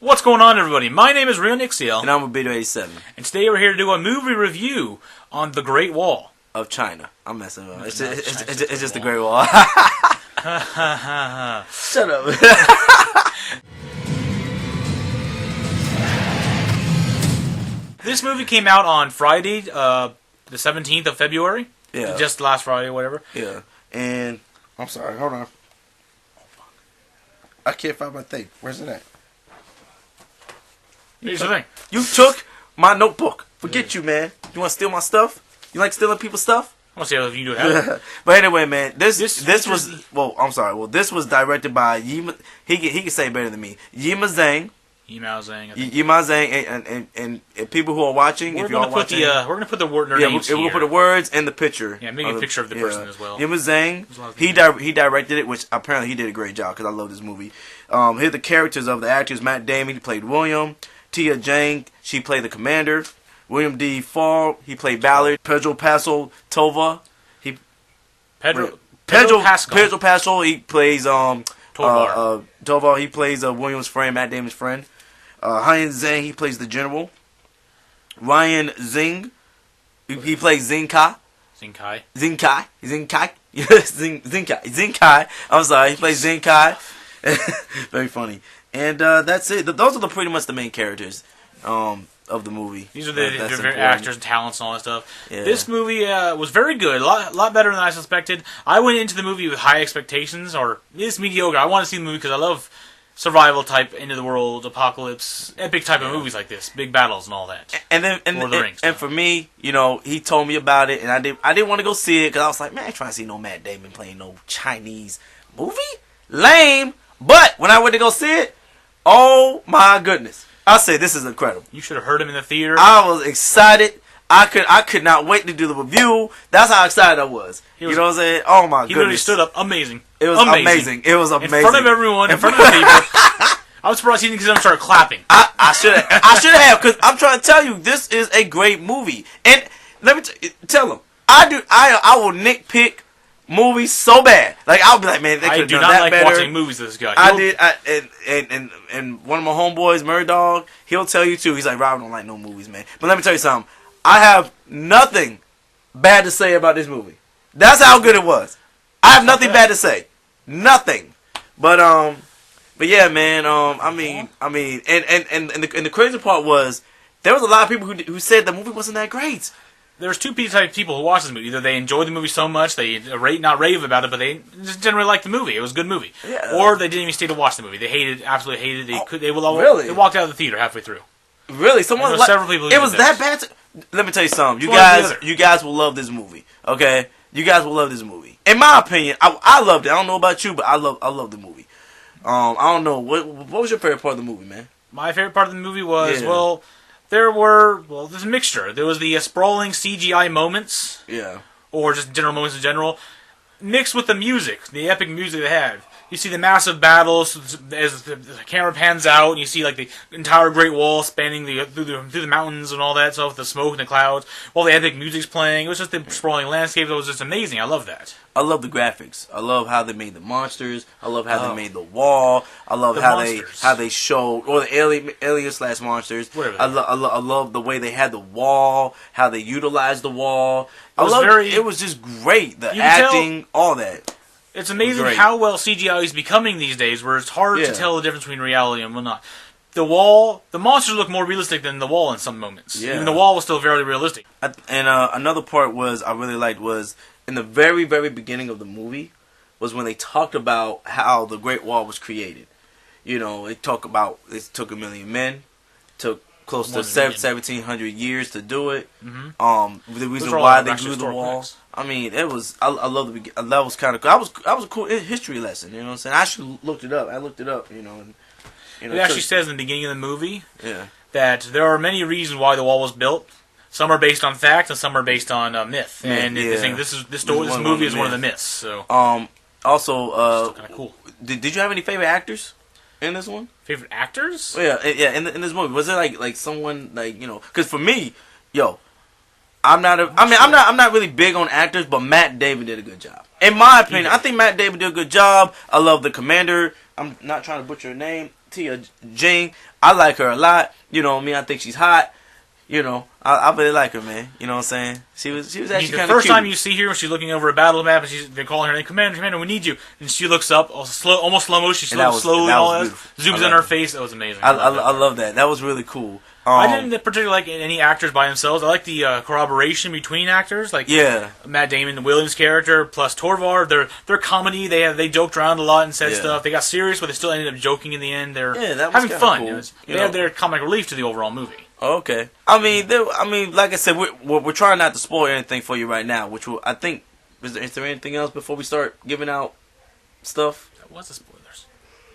What's going on, everybody? My name is Real Nixiel. And I'm a Beta87. And today we're here to do a movie review on The Great Wall. Of China. I'm messing up. It's just the Great Wall. Shut up. This movie came out on Friday, the 17th of February. Yeah. Just last Friday or whatever. Yeah. And I'm sorry, hold on. I can't find my thing. Where's it at? Here's the thing. You took my notebook. Forget you, man. You want to steal my stuff? You like stealing people's stuff? I want to see how you do it. But anyway, man, this was I'm sorry. Well, this was directed by Yima. He can say it better than me. Yima Zhang. Yima Zhang, and people who are watching, if you're watching, we're gonna put the word. Yeah, we're gonna put the words and the picture. Yeah, make a picture of the person as well. Yima Zhang, he directed it, which apparently he did a great job because I love this movie. Here are the characters of the actors: Matt Damon, he played William. Tia Jang, she played the commander. William D. Fall, he played Ballard. Pedro Pascal Tova, Pedro Pascal, he plays Tova, he plays William's friend, Matt Damon's friend. Hyan Zhang, he plays the general. Ryan Zing, he plays Zinkai. Zinkai. I'm sorry, he plays Zinkai. Very funny. And that's it. Those are pretty much the main characters of the movie. These are the actors and talents and all that stuff. Yeah. This movie was very good. A lot better than I suspected. I went into the movie with high expectations, or it's mediocre. I want to see the movie because I love survival type, end of the world, apocalypse, epic type of movies like this, big battles and all that. And for me, you know, he told me about it, and I didn't want to go see it because I was like, man, I ain't trying to see no Matt Damon playing no Chinese movie, lame. But when I went to go see it, oh my goodness, I said this is incredible. You should have heard him in the theater. I was excited. I could not wait to do the review. That's how excited I was. You know what I'm saying? Oh my goodness. He literally stood up. Amazing. It was amazing. It was amazing. In front of everyone, in front of the people. I was surprised he didn't start clapping. I should have, because I'm trying to tell you, this is a great movie. And let me tell him, I will nitpick movies so bad. Like, I'll be like, man, they could have done that better. I do not like watching movies with this guy. And one of my homeboys, Murdog, he'll tell you too. He's like, Rob, I don't like no movies, man. But let me tell you something. I have nothing bad to say about this movie. That's how good it was. I have nothing bad to say. Nothing. But yeah, man. And the crazy part was there was a lot of people who said the movie wasn't that great. There's two types of people who watch this movie. Either they enjoy the movie so much they not rave about it, but they just generally like the movie. It was a good movie. Yeah. Or they didn't even stay to watch the movie. They hated it, absolutely hated it. They walked out of the theater halfway through. Really? Several people. It was that bad. Let me tell you something. You guys will love this movie. Okay, you guys will love this movie. In my opinion, I loved it. I don't know about you, but I love the movie. I don't know what was your favorite part of the movie, man? My favorite part of the movie was there's a mixture. There was the sprawling CGI moments, or just general moments in general, mixed with the music, the epic music they had. You see the massive battles as the camera pans out, and you see like the entire Great Wall spanning through the mountains and all that stuff, with the smoke and the clouds, while the epic music's playing. It was just the sprawling landscape. It was just amazing. I love that. I love the graphics. I love how they made the monsters. I love how they made the wall. I love how they showed, or the alien / monsters. I love the way they had the wall, how they utilized the wall. It was just great. The acting, all that. It's amazing how well CGI is becoming these days, where it's hard to tell the difference between reality and whatnot. The monsters look more realistic than the wall in some moments. Yeah. Even the wall was still very realistic. And another part I really liked was in the very, very beginning of the movie was when they talked about how the Great Wall was created. You know, it took 1 million men, took close to 1,700 years to do it. Mm-hmm. The reason why they grew the wall. Facts. I mean, it was. I love the beginning. That was kind of cool. That was a cool history lesson. You know what I'm saying? I actually looked it up. You know. It actually says in the beginning of the movie that there are many reasons why the wall was built. Some are based on fact, and some are based on myth. And this movie is one of the myths. So also, kind of cool. Did you have any favorite actors in this one? Favorite actors? Yeah. In this movie, was there like someone like, you know? Because for me, I'm not really big on actors, but Matt Damon did a good job. In my opinion, I think Matt Damon did a good job. I love the commander. I'm not trying to butcher her name. Tia Jing. I like her a lot. You know what I mean? I think she's hot. You know, I really like her, man. You know what I'm saying? She was actually kind of cute. The first time you see her, she's looking over a battle map, and they're calling her name, Commander, we need you. And she looks up, almost slow motion. She looks slowly, and all that. Zooms in her face. That was amazing. I love that. That was really cool. I didn't particularly like any actors by themselves. I like the corroboration between actors, like Matt Damon, the Williams character, plus Torvar. Their comedy. They joked around a lot and said stuff. They got serious, but they still ended up joking in the end. They're having fun. Cool. They had their comic relief to the overall movie. Okay. I mean, like I said, we're trying not to spoil anything for you right now. Which I think is there anything else before we start giving out stuff? That was the spoilers.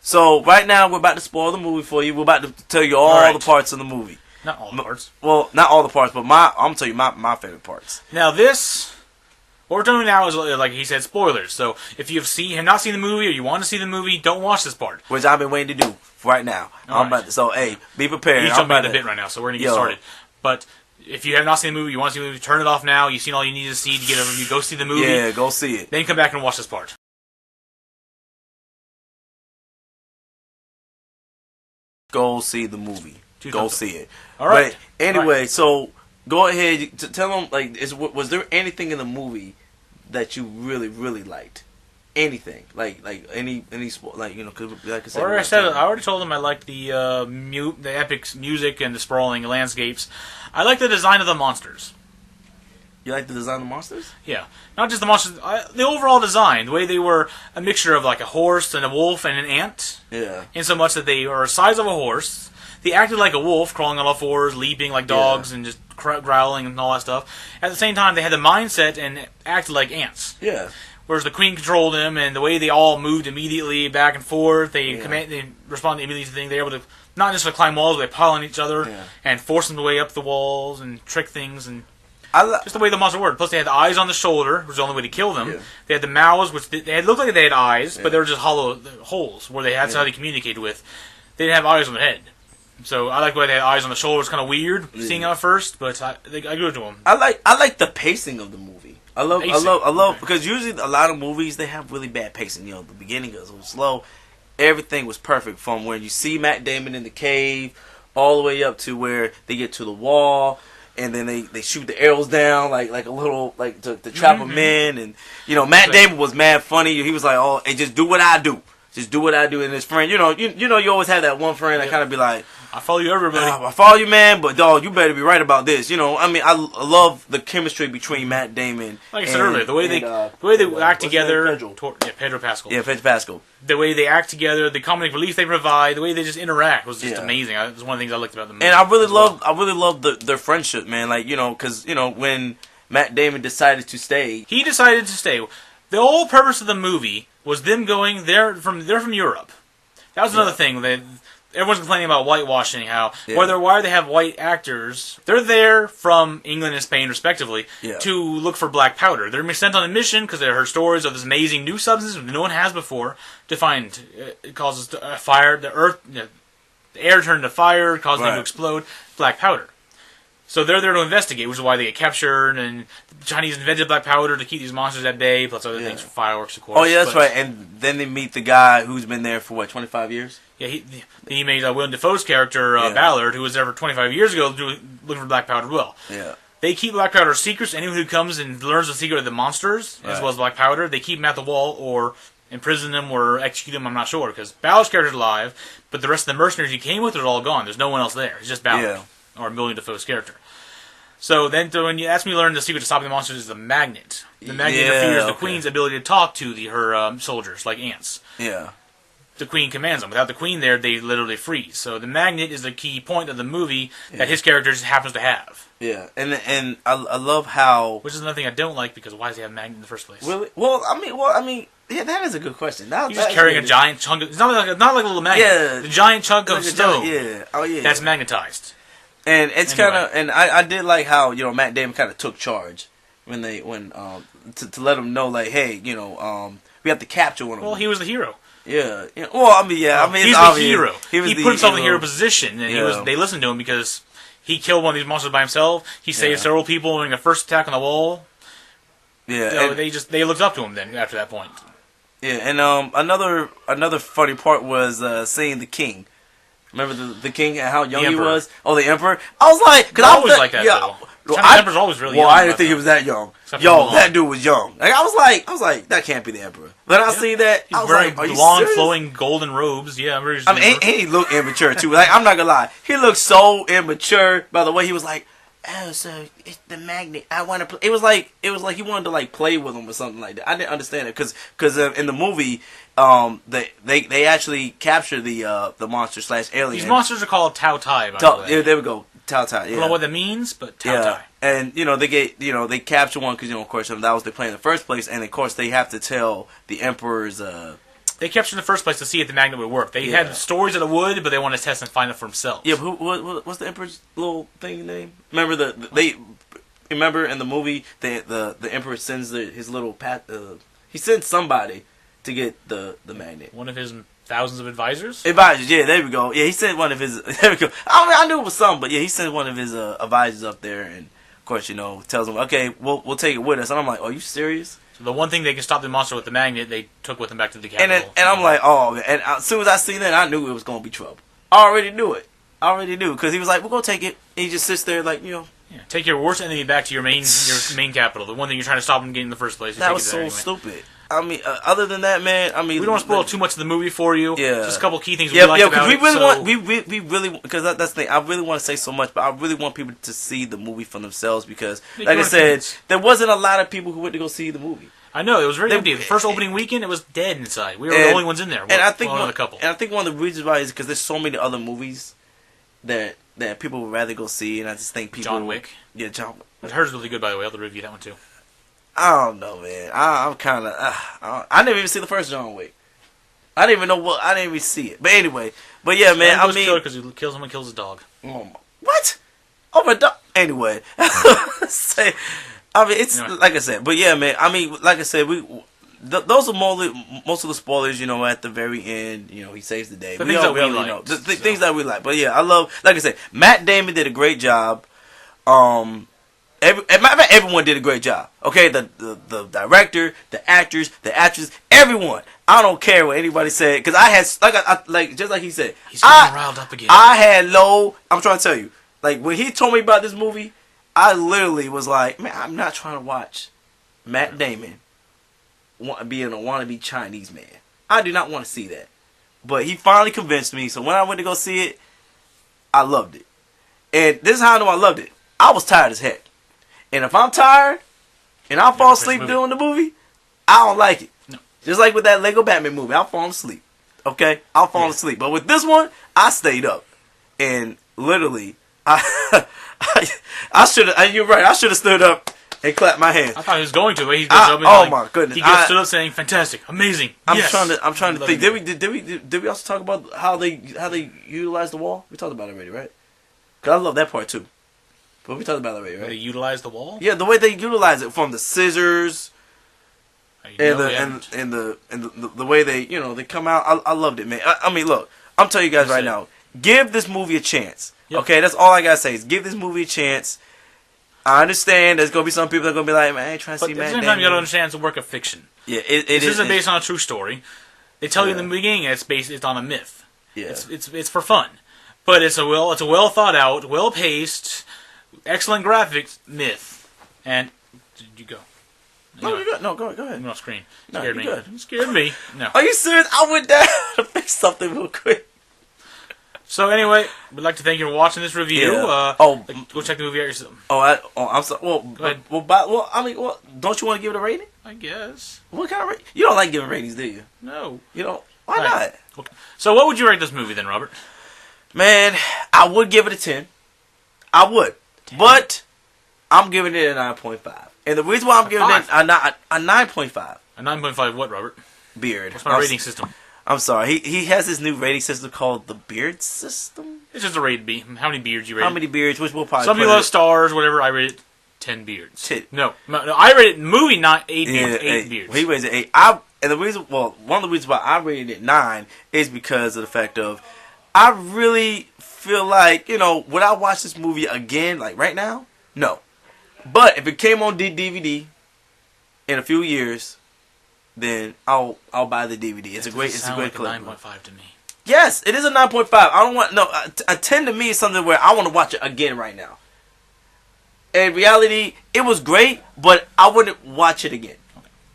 So right now we're about to spoil the movie for you. We're about to tell you all the parts of the movie. Not all the parts. Well, not all the parts, but I'm gonna tell you my favorite parts. Now what we're doing now is, like he said, spoilers. So if you have not seen the movie or you want to see the movie, don't watch this part. Which I've been waiting to do right now. So hey, be prepared. He's jumping at the bit right now, so we're gonna get started. But if you have not seen the movie, you want to see the movie, turn it off now. You've seen all you need to see to get a review. Go see the movie. Yeah, go see it. Then come back and watch this part. Go see the movie. Go see it. All right. But anyway, so go ahead. Tell them, like, was there anything in the movie that you really, really liked? Anything, like any sport, like, you know, cause like I said, I already told them I liked the epic music and the sprawling landscapes. I like the design of the monsters. You like the design of the monsters? Yeah, not just the monsters. The overall design, the way they were a mixture of like a horse and a wolf and an ant. Yeah. In so much that they are the size of a horse. They acted like a wolf, crawling on all fours, leaping like dogs, and just growling and all that stuff. At the same time, they had the mindset and acted like ants. Yeah. Whereas the queen controlled them, and the way they all moved immediately back and forth, they responded immediately to things. They were able to not just climb walls, but they pile on each other and force them the way up the walls and trick things, and just the way the monster worked. Plus, they had the eyes on the shoulder, which was the only way to kill them. Yeah. They had the mouths, which they looked like they had eyes, but they were just hollow holes where that's how they communicated with. They didn't have eyes on their head. So I like the way they had eyes on the shoulder. It's kind of weird seeing them at first, but I agree with them. I like the pacing of the movie. I love because usually a lot of movies they have really bad pacing. You know, the beginning goes a little slow. Everything was perfect from when you see Matt Damon in the cave all the way up to where they get to the wall, and then they shoot the arrows down like a little to trap them in. And you know, Matt Damon was mad funny. He was like, "Oh, hey, just do what I do. Just do what I do." And his friend, you always have that one friend that kind of be like, I follow you, everybody. I follow you, man, but dog, you better be right about this. You know, I mean, I love the chemistry between Matt Damon. Like I said earlier, the way they act together. Pedro Pascal. Yeah, Pedro Pascal. The way they act together, the comedic relief they provide, the way they just interact was just amazing. It was one of the things I liked about the movie. And I really loved their friendship, man. Like, you know, because when Matt Damon decided to stay, he decided to stay. The whole purpose of the movie was them going. They're from Europe. That was another thing. Everyone's complaining about whitewashing, why they have white actors. They're there from England and Spain, respectively, to look for black powder. They're sent on a mission because they heard stories of this amazing new substance that no one has before to find. It causes fire. The air turned to fire, causing them to explode. Black powder. So they're there to investigate, which is why they get captured, and the Chinese invented black powder to keep these monsters at bay, plus other things, fireworks, of course. Oh, yeah, that's right. And then they meet the guy who's been there for, 25 years? Yeah, he made Willem Dafoe's character, Ballard, who was there for 25 years ago looking for black powder as well. Yeah. They keep black powder secrets. Anyone who comes and learns the secret of the monsters, as well as black powder, they keep them at the wall or imprison them or execute them, I'm not sure, because Ballard's character's alive, but the rest of the mercenaries he came with are all gone. There's no one else there. It's just Ballard, or Willem Dafoe's character. So then, when you ask me to learn the secret to stopping the monsters is the magnet. The magnet interferes the queen's ability to talk to her soldiers, like ants. Yeah. The queen commands them. Without the queen there, they literally freeze. So the magnet is the key point of the movie that his character just happens to have. Yeah, and I love how... Which is another thing I don't like, because why does he have a magnet in the first place? Really? Well, I mean, yeah, that is a good question. He's just carrying a giant chunk of... It's not like a little magnet. Yeah. The giant chunk of stone. That's magnetized. And it's kind of, and I did like how Matt Damon kind of took charge to let him know, like, hey, we have to capture one of them. Well, he was the hero. Yeah. Well, I mean, he's the hero. He put himself in the hero position, and they listened to him because he killed one of these monsters by himself. He saved several people during the first attack on the wall. Yeah. So they looked up to him then after that point. Yeah, and another funny part was seeing the king. Remember the king and how young he was? Oh, the emperor. I was like, because I always like that. Yeah, the emperor's always really young. Well, I didn't think he was that young. Yo, that dude was young. Like I was like, that can't be the emperor. But I see that, I was like, are you long, serious? flowing golden robes. Yeah, I mean, and he looked immature too. Like I'm not gonna lie, he looked so immature. By the way, he was like, oh, so it's the magnet. I want to play. It was like he wanted to like play with him or something like that. I didn't understand it because in the movie, they actually capture the monster / alien. These monsters are called Tao Tai. By the way, yeah, there we go. Tao Tai. Yeah. I don't know what that means, but Tao Tai. And they capture one because of course that was their plan in the first place, and of course they have to tell the emperor's. They captured in the first place to see if the magnet would work. They had stories that it would, but they wanted to test and find it for themselves. Yeah, what's the emperor's little thing name? Remember remember in the movie the emperor sends his little he sends somebody to get the magnet. One of his thousands of advisors. Advisors, yeah, there we go. Yeah, he sent one of his. There we go. I knew it was some, but yeah, he sent one of his advisors up there, and of course tells them, okay, we'll take it with us. And I'm like, are you serious? So the one thing they can stop the monster with the magnet, they took with them back to the capital. And I'm like, oh, and as soon as I seen that, I knew it was gonna be trouble. I already knew it. Because he was like, we're gonna take it. And he just sits there like, Yeah, take your worst enemy back to your main capital. The one thing you're trying to stop him getting in the first place. That was so stupid. I mean, other than that, man. I mean, we don't want to spoil too much of the movie for you. Yeah, just a couple key things we liked about it. We really because that's the thing. I really want to say so much, but I really want people to see the movie for themselves because, like I said, there wasn't a lot of people who went to go see the movie. I know it was very empty. The first opening weekend, it was dead inside. We were the only ones in there. And I think one of the reasons why is because there's so many other movies that people would rather go see, and I just think people. John Wick. Yeah, John. But hers really good, by the way. I'll review that one too. I don't know, man. I'm kind of. I never even see the first John Wick. I didn't even know I didn't even see it. But anyway, yeah, man. I mean, because he kills someone, kills his dog. What? Oh my dog. Anyway, I mean, it's like I said, but yeah, man. I mean, like I said, those are most of the spoilers. At the very end, he saves the day. The things that we like, know the things that we like. But yeah, I love. Like I said, Matt Damon did a great job. Everyone did a great job. Okay, the director, the actors, the actresses, everyone. I don't care what anybody said because I had just like he said. He's getting riled up again. I had low. I'm trying to tell you, like when he told me about this movie, I literally was like, man, I'm not trying to watch Matt Damon being a wannabe Chinese man. I do not want to see that. But he finally convinced me. So when I went to go see it, I loved it. And this is how I know I loved it. I was tired as heck. And if I'm tired and I fall asleep during the movie, I don't like it. No. Just like with that Lego Batman movie, I'll fall asleep. Okay? I'll fall asleep. But with this one, I stayed up. And literally, I should have. You're right. I should have stood up and clapped my hands. I thought he was going to, but he goes up and my goodness! He gets stood up saying, "Fantastic, amazing." I'm trying to think. Did we also talk about how they utilize the wall? We talked about it already, right? Because I love that part too. But we talked about it already, right? They utilize the wall. Yeah, the way they utilize it from the scissors. And the way they they come out. I loved it, man. I mean, look, I'm telling you guys right now. Give this movie a chance. Yep. Okay, that's all I gotta say is give this movie a chance. I understand there's gonna be some people that are gonna be like, man, I ain't trying to see Matt Damon. At the same time, you gotta understand it's a work of fiction. Yeah, this isn't based on a true story. They tell you in the beginning it's on a myth. Yeah, it's for fun, but it's a well thought out, well paced, excellent graphics myth. And did you go? No, you're good. No, go ahead. I'm off screen. Scared me. Good. You scared me. No. Are you serious? I went down to fix something real quick. So anyway, we'd like to thank you for watching this review. Yeah. Go check the movie out yourself. I'm sorry. Go ahead. Don't you want to give it a rating? I guess. What kind of rating? You don't like giving ratings, do you? No. You don't? Why not? Okay. So what would you rate this movie then, Robert? Man, I would give it a 10. I would. 10. But I'm giving it a 9.5. And the reason why I'm giving it a 9.5. A 9.5 what, Robert? Beard. What's my rating system? I'm sorry. He has this new rating system called the Beard System. It's just a rated B. How many beards you rate? How many beards? Which we'll probably. Some people have stars, whatever. I rate it 10 beards. No, I rated movie not 8 beards. 8 beards. Well, he rated it 8. One of the reasons why I rated it 9 is because of the fact of I really feel like would I watch this movie again like right now? No, but if it came on DVD in a few years. Then I'll buy the DVD. It's a great clip. 9.5 to me. Yes, it is a 9.5. I don't want a 10 to me is something where I want to watch it again right now. In reality, it was great, but I wouldn't watch it again.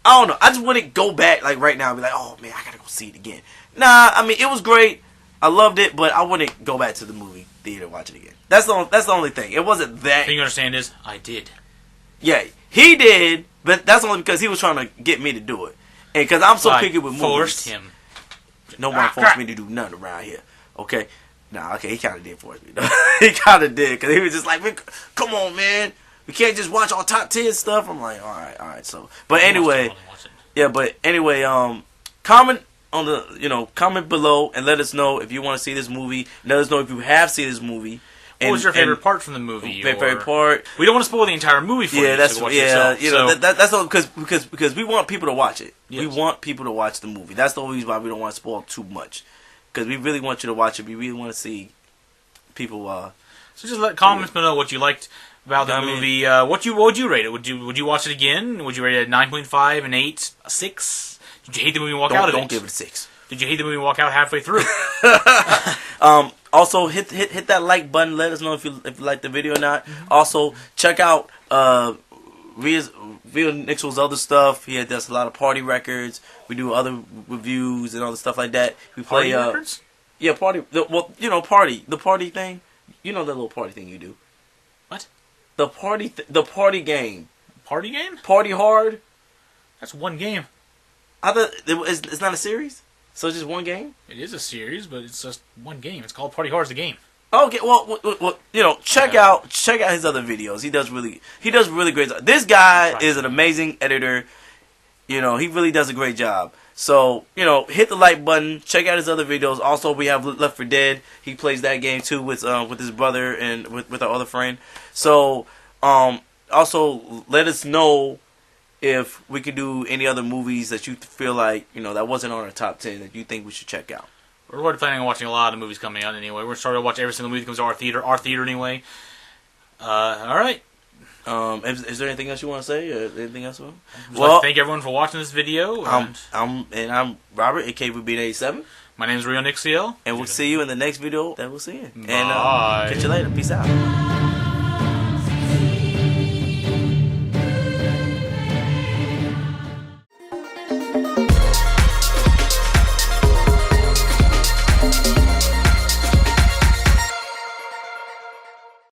I don't know. I just wouldn't go back like right now and be like, oh man, I gotta go see it again. Nah, I mean it was great. I loved it, but I wouldn't go back to the movie theater and watch it again. That's the only thing. It wasn't that. The thing you understand is I did. Yeah, he did, but that's only because he was trying to get me to do it, and because I'm so picky with movies. Forced him. No one forced me to do nothing around here. Okay. Nah, okay, he kind of did force me. He kind of did, because he was just like, come on, man. We can't just watch all top 10 stuff. I'm like, all right. So, but anyway, comment on the, comment below and let us know if you want to see this movie. Let us know if you have seen this movie. What was your favorite part from the movie? Favorite part? We don't want to spoil the entire movie for you. Yeah, that's yourself, that's all because we want people to watch it. Yes. We want people to watch the movie. That's the reason why we don't want to spoil too much. Because we really want you to watch it. We really want to see people. So just let comments know what you liked about the movie. What would you rate it? Would you watch it again? Would you rate it 9.5, an 8, a 6? Did you hate the movie and walk out of it? Don't give it a 6. Did you hate the movie and walk out halfway through? Also, hit that like button. Let us know if you like the video or not. Mm-hmm. Also, check out Real Nixel's other stuff. He does a lot of party records. We do other reviews and other stuff like that. We play party records. Yeah, party. Party. The party thing. You know that little party thing you do. What? The party game. Party game? Party hard. That's one game. I thought it's not a series. So it's just one game? It is a series, but it's just one game. It's called Party Hard as the game. Okay, well, check out his other videos. He does really great. This guy is an amazing editor. He really does a great job. So, hit the like button. Check out his other videos. Also, we have Left 4 Dead. He plays that game too with his brother and with our other friend. So, also let us know if we could do any other movies that you feel like, that wasn't on our top 10 that you think we should check out. We're already planning on watching a lot of movies coming out anyway. We're starting to watch every single movie that comes to our theater anyway. All right. Is there anything else you want to say? Or anything else? Well, thank everyone for watching this video. I'm Robert, aka Rubin87. My name is Rio Nixiel. And we'll see you in the next video that we'll see you. Bye. And catch you later. Peace out.